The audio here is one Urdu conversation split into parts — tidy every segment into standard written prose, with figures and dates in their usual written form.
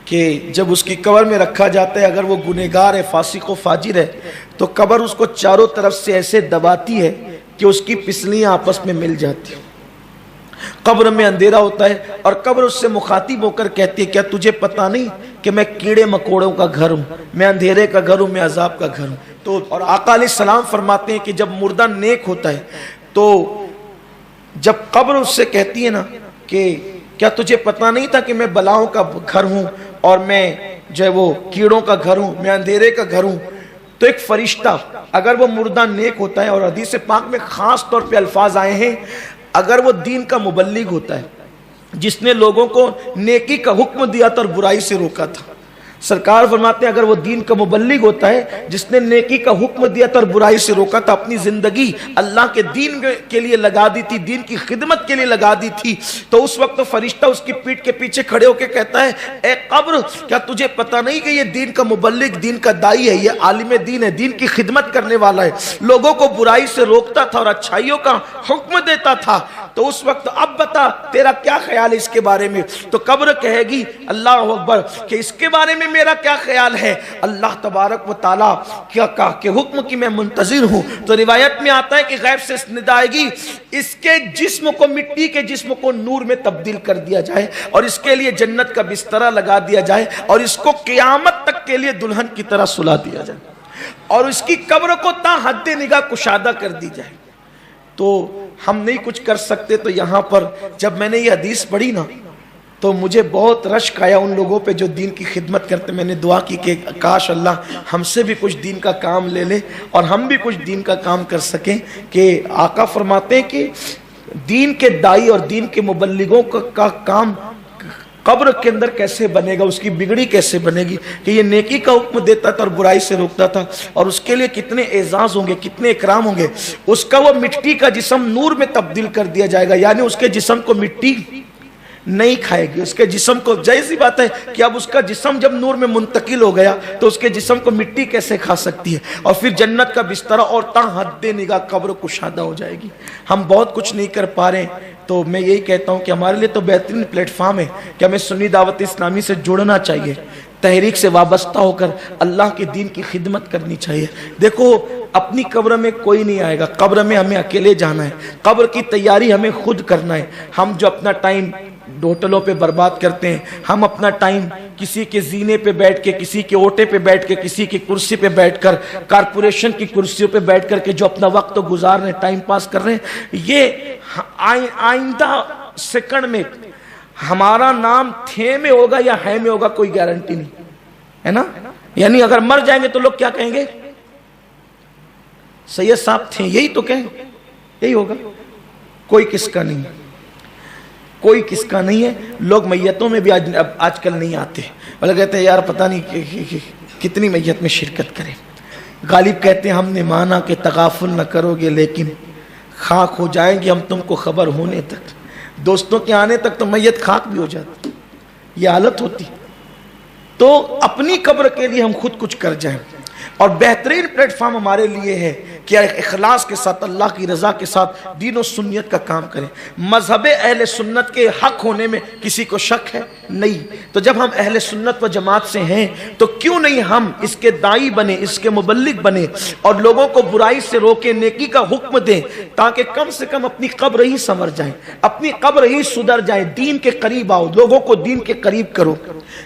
کہ جب اس کی قبر میں رکھا جاتا ہے، اگر وہ گنہگار ہے، فاسق و فاجر ہے، تو قبر اس کو چاروں طرف سے ایسے دباتی ہے کہ اس کی پسلیاں آپس میں مل جاتی ہیں۔ قبر میں اندھیرا ہوتا ہے اور قبر اس سے مخاطب ہو کر کہتی ہے، کیا تجھے پتا نہیں کہ میں کیڑے مکوڑوں کا گھر ہوں، میں اندھیرے کا گھر ہوں، میں عذاب کا گھر ہوں۔ تو اور آقا علیہ السلام فرماتے ہیں کہ جب مردہ نیک ہوتا ہے تو جب قبر اس سے کہتی ہے نا کہ کیا تجھے پتا نہیں تھا کہ میں بلاؤں کا گھر ہوں اور میں جو ہے وہ کیڑوں کا گھر ہوں، میں اندھیرے کا گھر ہوں، تو ایک فرشتہ اگر وہ مردہ نیک ہوتا ہے، اور حدیث پاک میں خاص طور پہ الفاظ آئے ہیں، اگر وہ دین کا مبلغ ہوتا ہے، جس نے لوگوں کو نیکی کا حکم دیا تھا اور برائی سے روکا تھا، سرکار فرماتے ہیں اگر وہ دین کا مبلغ ہوتا ہے جس نے نیکی کا حکم دیا تھا اور برائی سے روکا تھا، اپنی زندگی اللہ کے دین کے لیے لگا دی تھی، دین کی خدمت کے لیے لگا دی تھی، تو اس وقت فرشتہ اس کی پیٹھ کے پیچھے کھڑے ہو کے کہتا ہے، اے قبر کیا تجھے پتا نہیں کہ یہ دین کا مبلغ، دین کا دائی ہے، یہ عالم دین ہے، دین کی خدمت کرنے والا ہے، لوگوں کو برائی سے روکتا تھا اور اچھائیوں کا حکم دیتا تھا، تو اس وقت اب بتا تیرا کیا خیال ہے اس کے بارے میں؟ تو قبر کہے گی اللہ اکبر کہ اس کے بارے میں میرا کیا خیال ہے؟ اللہ تبارک و تعالیٰ کیا کہا کہ حکم کی میں منتظر ہوں۔ تو روایت میں آتا ہے کہ غیب سے ندا آئے گی، اس کے جسم کو، مٹی کے جسم کو نور میں تبدیل کر دیا جائے اور اس کے لیے جنت کا بسترا لگا دیا جائے اور اس کو قیامت تک کے لیے دلہن کی طرح سلا دیا جائے اور اس کی قبر کو تا حد نگاہ کشادہ کر دی جائے۔ تو ہم نہیں کچھ کر سکتے، تو یہاں پر جب میں نے یہ حدیث پڑھی نا تو مجھے بہت رشک آیا ان لوگوں پہ جو دین کی خدمت کرتے۔ میں نے دعا کی کہ کاش اللہ ہم سے بھی کچھ دین کا کام لے لے اور ہم بھی کچھ دین کا کام کر سکیں، کہ آقا فرماتے ہیں کہ دین کے دائی اور دین کے مبلغوں کا کام قبر کے اندر کیسے بنے گا، اس کی بگڑی کیسے بنے گی، کہ یہ نیکی کا حکم دیتا تھا اور برائی سے روکتا تھا، اور اس کے لیے کتنے اعزاز ہوں گے، کتنے اکرام ہوں گے۔ اس کا وہ مٹی کا جسم نور میں تبدیل کر دیا جائے گا، یعنی اس کے جسم کو مٹی نہیں کھائے گی، اس کے جسم کو، جائز سی بات ہے کہ اب اس کا جسم جب نور میں منتقل ہو گیا تو اس کے جسم کو مٹی کیسے کھا سکتی ہے، اور پھر جنت کا بستر اور تا حد نگاہ قبر کشادہ ہو جائے گی۔ ہم بہت کچھ نہیں کر پا رہے ہیں، تو میں یہی کہتا ہوں کہ ہمارے لیے تو بہترین پلیٹ فارم ہے کہ ہمیں سنی دعوت اسلامی سے جڑنا چاہیے، تحریک سے وابستہ ہو کر اللہ کے دین کی خدمت کرنی چاہیے۔ دیکھو اپنی قبر میں کوئی نہیں آئے گا، قبر میں ہمیں اکیلے جانا ہے، قبر کی تیاری ہمیں خود کرنا ہے۔ ہم جو اپنا ٹائم ہوٹلوں پہ برباد کرتے ہیں، ہم اپنا ٹائم کسی کے زینے پہ بیٹھ کے، کسی کے اوٹے پہ بیٹھ کے، کسی کی کرسی پہ بیٹھ کر، کارپوریشن کی کرسیوں پہ بیٹھ کر کے جو اپنا وقت گزار رہے ہیں، ٹائم پاس کر رہے ہیں، یہ آئندہ سیکنڈ میں ہمارا نام تھے میں ہوگا یا ہے میں ہوگا کوئی گارنٹی نہیں ہے نا۔ یعنی اگر مر جائیں گے تو لوگ کیا کہیں گے؟ سید صاحب تھے، یہی تو کہیں، یہی ہوگا۔ کوئی کس کا نہیں، کوئی کس کا نہیں ہے۔ لوگ میتوں میں بھی آج کل نہیں آتے، اور کہتے ہیں یار پتہ نہیں کتنی میت میں شرکت کریں۔ غالب کہتے ہیں ہم نے مانا کہ تغافل نہ کرو گے، لیکن خاک ہو جائیں گے ہم تم کو خبر ہونے تک۔ دوستوں کے آنے تک تو میت خاک بھی ہو جاتی، یہ حالت ہوتی۔ تو اپنی قبر کے لیے ہم خود کچھ کر جائیں، اور بہترین پلیٹ فارم ہمارے لیے ہے کہ اخلاص کے ساتھ، اللہ کی رضا کے ساتھ دین و سنت کا کام کریں۔ مذہب اہل سنت کے حق ہونے میں کسی کو شک ہے نہیں، تو جب ہم اہل سنت و جماعت سے ہیں تو کیوں نہیں ہم اس کے دائی بنے، اس کے مبلغ بنے اور لوگوں کو برائی سے روکے، نیکی کا حکم دیں، تاکہ کم سے کم اپنی قبر ہی سنور جائیں، اپنی قبر ہی سدھر جائیں، دین کے قریب آؤ، لوگوں کو دین کے قریب کرو۔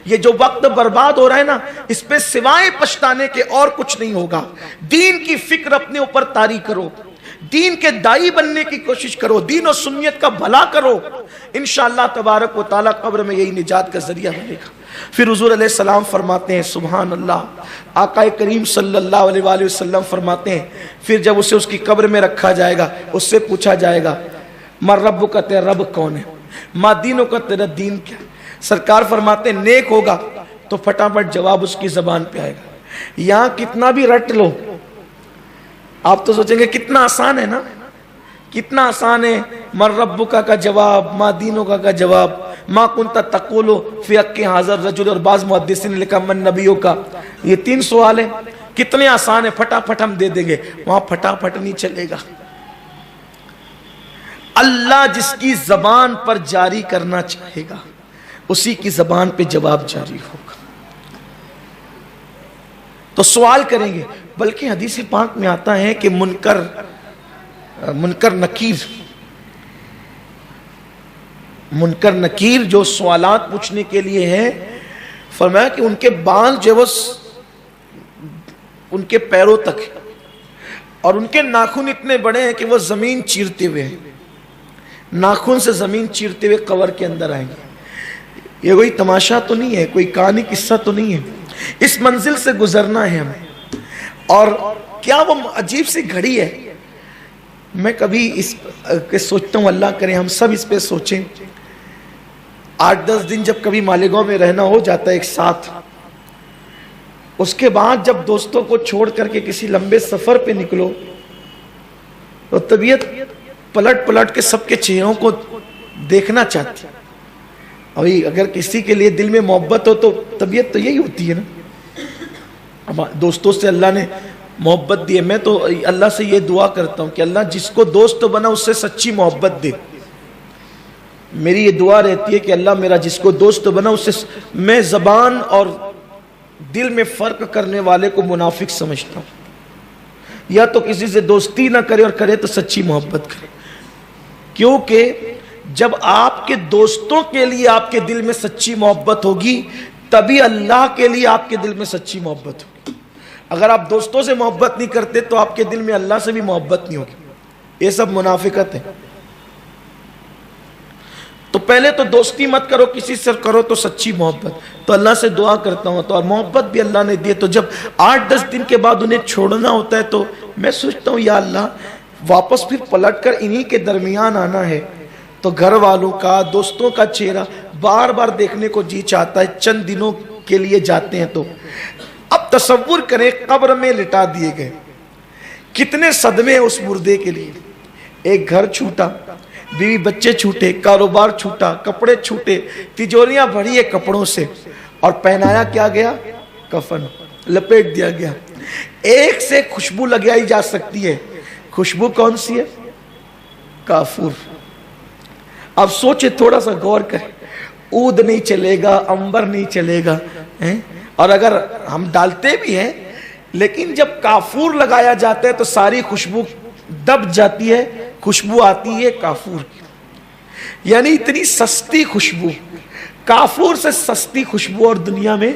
یہ جو وقت برباد ہو رہا ہے نا، اس پہ سوائے پچھتانے کے اور کچھ نہیں ہوگا۔ دین کی فکر اپنے اوپر طاری کرو، دین کے دائی بننے کی کوشش کرو، دین و سنت کا بھلا کرو، انشاءاللہ تبارک و تعالی قبر میں یہی نجات کا ذریعہ بنے گا۔ پھر حضور علیہ السلام فرماتے ہیں سبحان اللہ، آقا کریم صلی اللہ علیہ وآلہ وسلم فرماتے ہیں پھر جب اسے اس کی قبر میں رکھا جائے گا، اس سے پوچھا جائے گا مَن رَبُّکَ، تیرا رب کون ہے، مَا دِینُکَ، تیرا دین کیا۔ سرکار فرماتے ہیں نیک ہوگا تو پھٹافٹ جواب اس کی زبان پہ آئے گا۔ یہاں کتنا بھی رٹ لو، آپ تو سوچیں گے کتنا آسان ہے نا، کتنا آسان ہے۔ مَن رَبُّکَ کا جواب، مَا دِینُکَ کا جواب، مَا كُنْتَ تَقُولُ فِي حَقِّ هَذَا الرَّجُلِ، اور بعض محدثین نے لکھا مَن نَبِیُّکَ۔ یہ 3 سوال ہیں، کتنے آسان ہیں، پھٹافٹ ہم دے دیں گے۔ وہاں پھٹافٹ نہیں چلے گا۔ اللہ جس کی زبان پر جاری کرنا چاہے گا اسی کی زبان پہ جواب جاری ہوگا۔ تو سوال کریں گے. بلکہ حدیث پاک میں آتا ہے کہ منکر نکیر جو سوالات پوچھنے کے لیے ہیں، فرمایا کہ ان کے بال جو وہ ان کے پیروں تک ہے، اور ان کے ناخن اتنے بڑے ہیں کہ وہ زمین چیرتے ہوئے ہیں، ناخن سے زمین چیرتے ہوئے قبر کے اندر آئیں گے. یہ کوئی تماشا تو نہیں ہے، کوئی کہانی قصہ تو نہیں ہے، اس منزل سے گزرنا ہے ہمیں. اور کیا وہ عجیب سی گھڑی ہے. میں کبھی اس کے سوچتا ہوں، اللہ کرے ہم سب اس پہ سوچیں. 8-10 دن جب کبھی مالیگاؤں میں رہنا ہو جاتا ہے ایک ساتھ، اس کے بعد جب دوستوں کو چھوڑ کر کے کسی لمبے سفر پہ نکلو تو طبیعت پلٹ پلٹ کے سب کے چہروں کو دیکھنا چاہتی. ابھی اگر کسی کے لیے دل میں محبت ہو تو طبیعت تو یہی ہوتی ہے نا. دوستوں سے اللہ نے محبت دی ہے. میں تو اللہ سے یہ دعا کرتا ہوں کہ اللہ جس کو دوست بنا اس سے سچی محبت دے. میری یہ دعا رہتی ہے کہ اللہ میرا جس کو دوست بنا اس سے، میں زبان اور دل میں فرق کرنے والے کو منافق سمجھتا ہوں. یا تو کسی سے دوستی نہ کرے، اور کرے تو سچی محبت کرے. کیونکہ جب آپ کے دوستوں کے لیے آپ کے دل میں سچی محبت ہوگی تبھی اللہ کے لیے آپ کے دل میں سچی محبت ہوگی. اگر آپ دوستوں سے محبت نہیں کرتے تو آپ کے دل میں اللہ سے بھی محبت نہیں ہوگی. یہ سب منافقت ہے. تو پہلے تو دوستی مت کرو، کسی سے کرو تو سچی محبت. تو اللہ سے دعا کرتا ہوں، تو اور محبت بھی اللہ نے دی. تو جب 8-10 دن کے بعد انہیں چھوڑنا ہوتا ہے تو میں سوچتا ہوں یا اللہ واپس پھر پلٹ کر انہی کے درمیان آنا ہے. تو گھر والوں کا، دوستوں کا چہرہ بار بار دیکھنے کو جی چاہتا ہے. چند دنوں کے لیے جاتے ہیں تو اب تصور کریں قبر میں لٹا دیے گئے، کتنے صدمے ہیں اس مردے کے لیے. ایک گھر چھوٹا، بیوی بچے چھوٹے، کاروبار چھوٹا، کپڑے چھوٹے، تجوریاں بھری ہے کپڑوں سے، اور پہنایا کیا گیا؟ کفن لپیٹ دیا گیا. ایک سے خوشبو لگائی جا سکتی ہے. خوشبو کون سی ہے؟ کافور. اب سوچے، تھوڑا سا غور کریں. عود نہیں چلے گا، عنبر نہیں چلے گا، اور اگر ہم ڈالتے بھی ہیں لیکن جب کافور لگایا جاتا ہے تو ساری خوشبو دب جاتی ہے. خوشبو آتی ہے کافور کی، یعنی اتنی سستی خوشبو. کافور سے سستی خوشبو اور دنیا میں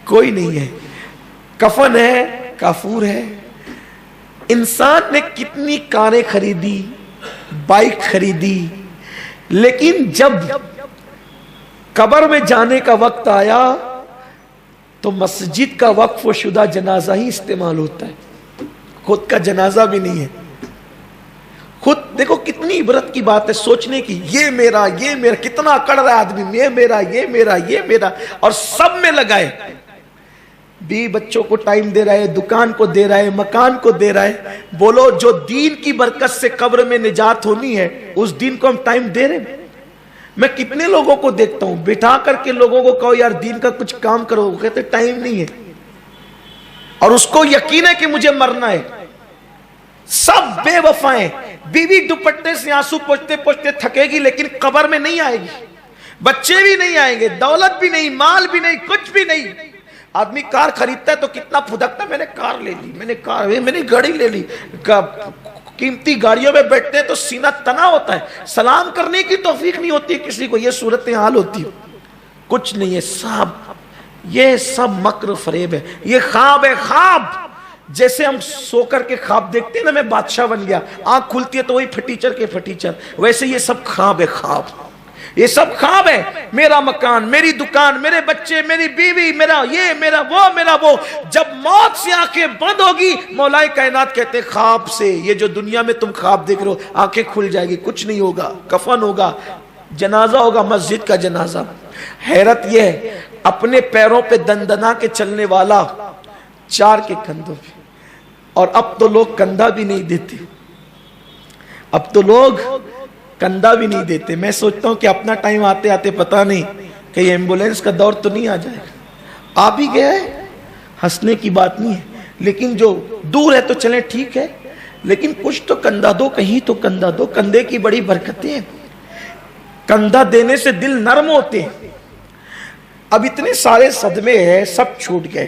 کوئی نہیں ہے. کفن ہے، کافور ہے. انسان نے کتنی کاریں خریدی، بائک خریدی، لیکن جب قبر میں جانے کا وقت آیا تو مسجد کا وقف و شدہ جنازہ ہی استعمال ہوتا ہے. خود کا جنازہ بھی نہیں ہے. خود دیکھو کتنی عبرت کی بات ہے سوچنے کی. یہ میرا، یہ میرا، کتنا اکڑ رہا ہے آدمی، یہ میرا، یہ میرا، یہ میرا، اور سب میں لگائے. بیوی بچوں کو ٹائم دے رہا ہے، دکان کو دے رہا ہے، مکان کو دے رہا ہے. بولو جو دین کی برکت سے قبر میں نجات ہونی ہے اس دین کو ہم ٹائم دے رہے ہیں. میں کتنے لوگوں کو دیکھتا ہوں بٹھا کر کے لوگوں کو کہو یار دین کا کچھ کام کرو، کہتے ٹائم نہیں ہے، اور اس کو یقین ہے کہ مجھے مرنا ہے. سب بے وفائیں. بیوی دوپٹے سے آنسو پوچھتے پوچھتے تھکے گی لیکن قبر میں نہیں آئے گی. بچے بھی نہیں آئیں گے، دولت بھی نہیں، مال بھی نہیں، کچھ بھی نہیں. آدمی کار خریدتا ہے تو کتنا پھدکتا ہے، میں نے کار لے لی، میں نے گاڑی لے لی. قیمتی گاڑیوں میں بیٹھتے تو سینہ تنا ہوتا ہے، سلام کرنے کی توفیق نہیں ہوتی کسی کو. یہ صورتحال ہوتی ہے. کچھ نہیں ہے. یہ سب مکر فریب ہے. یہ خواب ہے. خواب جیسے ہم سو کر کے خواب دیکھتے ہیں نا، میں بادشاہ بن گیا، آنکھ کھلتی ہے تو وہی پھٹیچر کے پھٹیچر، ویسے یہ سب خواب ہے. خواب، یہ سب خواب ہے. میرا مکان، میری دکان، میرے بچے، میری بیوی، میرا یہ، میرا وہ، میرا وہ. جب موت سے آنکھیں بند ہوگی مولا کائنات کہتے خواب سے، یہ جو دنیا میں تم خواب دیکھ رہے ہو آنکھیں کھل جائے گی. کچھ نہیں ہوگا. کفن ہوگا، جنازہ ہوگا، مسجد کا جنازہ. حیرت یہ ہے اپنے پیروں پہ دندنا کے چلنے والا 4 کے کندھوں پہ. اور اب تو لوگ کندھا بھی نہیں دیتے. اب تو لوگ کندھا بھی نہیں دیتے. میں سوچتا ہوں کہ اپنا ٹائم آتے آتے پتا نہیں کہ یہ ایمبولینس کا دور تو نہیں آ جائے گا. آ بھی گیا ہے، ہنسنے کی بات نہیں ہے، لیکن جو دور ہے تو چلیں ٹھیک ہے، لیکن کچھ تو کندھا دو، کہیں تو کندھا دو. کندھے کی بڑی برکتیں ہیں. کندھا دینے سے دل نرم ہوتے ہیں. اب اتنے سارے صدمے ہیں، سب چھوٹ گئے.